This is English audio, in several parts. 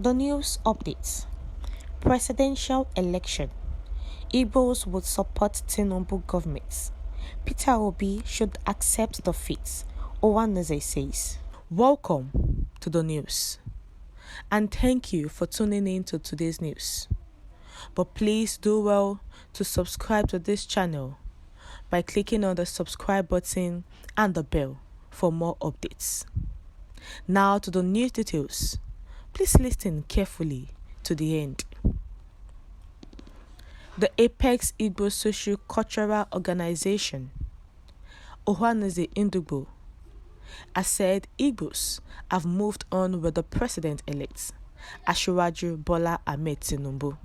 The news updates. Presidential election. Igbos would support Tinubu government. Peter Obi should accept defeat, Ohanaeze says. Welcome to the news. And thank you for tuning in to today's news. But please do well to subscribe to this channel by clicking on the subscribe button and the bell for more updates. Now to the news details. Please listen carefully to the end. The Apex Igbo Socio-Cultural Organization, Ohanaeze Tinubu, has said Igbos have moved on with the president-elect, Asiwaju Bola Ahmed Tinubu.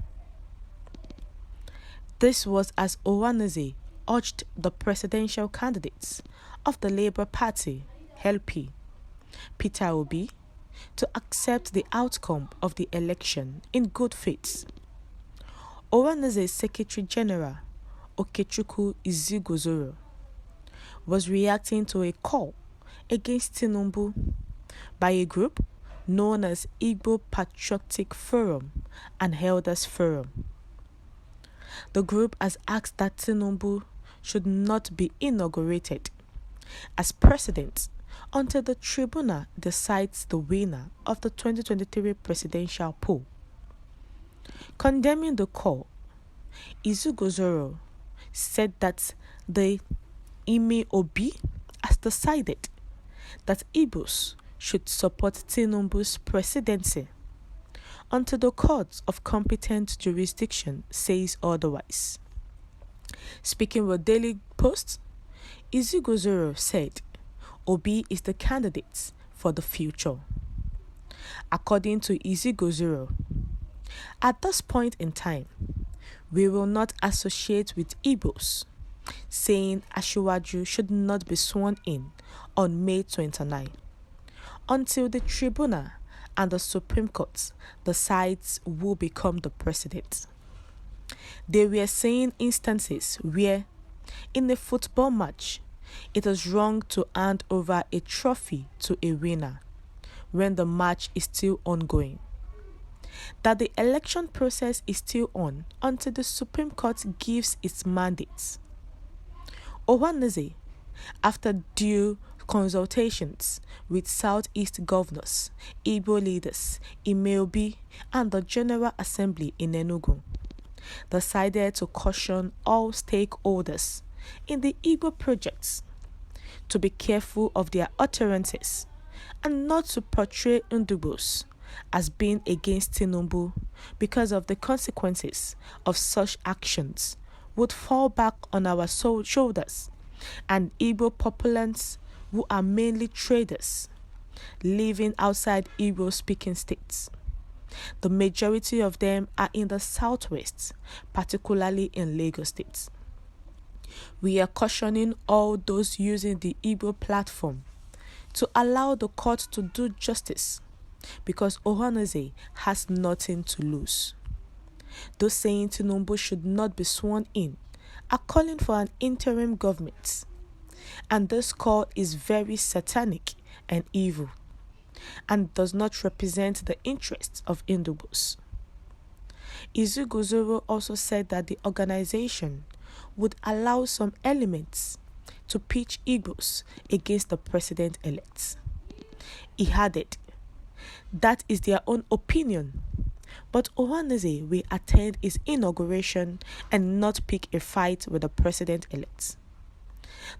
This was as Ohanaeze urged the presidential candidates of the Labour Party, LP, Peter Obi, to accept the outcome of the election in good faith. Ohanaeze's Secretary General, Okechukwu Izigozoro, was reacting to a call against Tinubu by a group known as Igbo Patriotic Forum and Elders Forum. The group has asked that Tinubu should not be inaugurated as president until the tribunal decides the winner of the 2023 presidential poll. Condemning the call, Izugozoro said that the Ime Obi has decided that Igbos should support Tinubu's presidency until the court of competent jurisdiction says otherwise. Speaking with Daily Post, Izugozoro said Obi is the candidate for the future. According to Izigozoro, at this point in time, we will not associate with Igbos, saying Asiwaju should not be sworn in on May 29 until the tribunal and the Supreme Court decides who will become the president. They were saying instances where, in a football match, it is wrong to hand over a trophy to a winner when the match is still ongoing. That the election process is still on until the Supreme Court gives its mandate. Ohanaeze, after due consultations with Southeast governors, Igbo leaders, Ime Obi, and the General Assembly in Enugu, decided to caution all stakeholders in the Igbo projects to be careful of their utterances and not to portray Ndubos as being against Tinubu because of the consequences of such actions would fall back on our shoulders and Igbo populations who are mainly traders living outside Igbo-speaking states. The majority of them are in the southwest, particularly in Lagos State. We are cautioning all those using the Igbo platform to allow the court to do justice because Ohanaeze has nothing to lose. Those saying Tinubu should not be sworn in are calling for an interim government, and this call is very satanic and evil and does not represent the interests of Ndubos. Izugozoro also said that the organization would allow some elements to pitch Igbos against the president-elect. He added, that is their own opinion, but Ohanaeze will attend his inauguration and not pick a fight with the president-elect.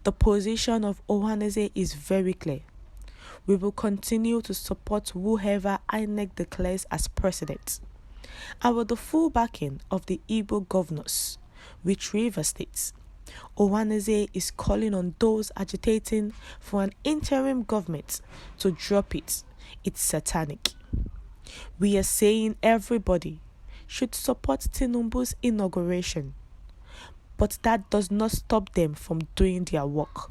The position of Ohanaeze is very clear. We will continue to support whoever INEC declares as president, and with the full backing of the Igbo governors, which Rivers State, Ohanaeze is calling on those agitating for an interim government to drop it. It's satanic. We are saying everybody should support Tinubu's inauguration, but that does not stop them from doing their work.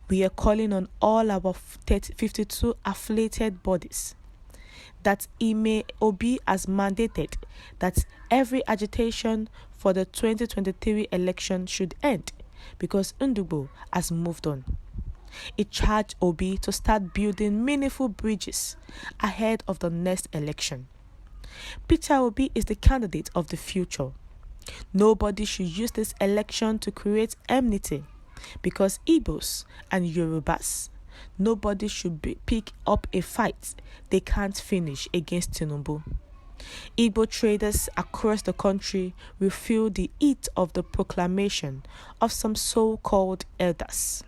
We are calling on all our 52 affiliated bodies that Ime Obi has mandated that every agitation for the 2023 election should end because Ndugbo has moved on. It charged Obi to start building meaningful bridges ahead of the next election. Peter Obi is the candidate of the future. Nobody should use this election to create enmity, because Igbos and Yorubas, nobody should pick up a fight they can't finish against Tinubu. Igbo traders across the country will feel the heat of the proclamation of some so-called elders.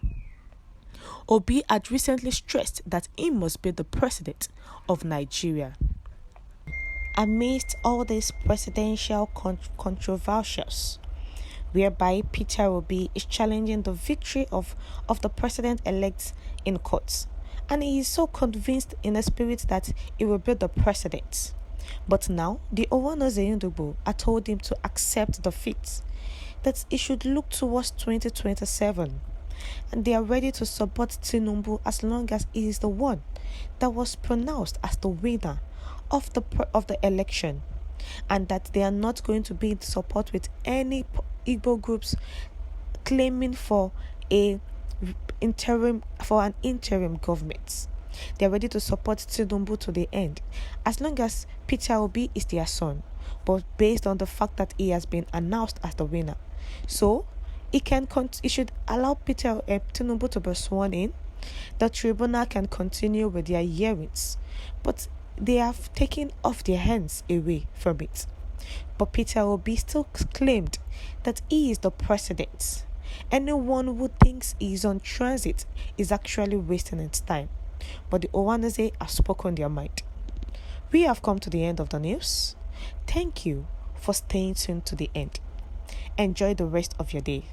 Obi had recently stressed that he must be the president of Nigeria. Amidst all these presidential controversies, whereby Peter Obi is challenging the victory of the president-elect in courts, and he is so convinced in the spirit that he will be the president. But now, the Ohanaeze are told him to accept defeat, that he should look towards 2027, and they are ready to support Tinubu as long as he is the one that was pronounced as the winner of the election, and that they are not going to be in support with any Igbo groups claiming for an interim government. They are ready to support Tinubu to the end, as long as Peter Obi is their son, but based on the fact that he has been announced as the winner. So he should allow Tinubu to be sworn in. The tribunal can continue with their hearings, but they have taken off their hands away from it. But Peter Obi still claimed that he is the president. Anyone who thinks he is on transit is actually wasting its time. But the Ohanaeze have spoken their mind. We have come to the end of the news. Thank you for staying tuned to the end. Enjoy the rest of your day.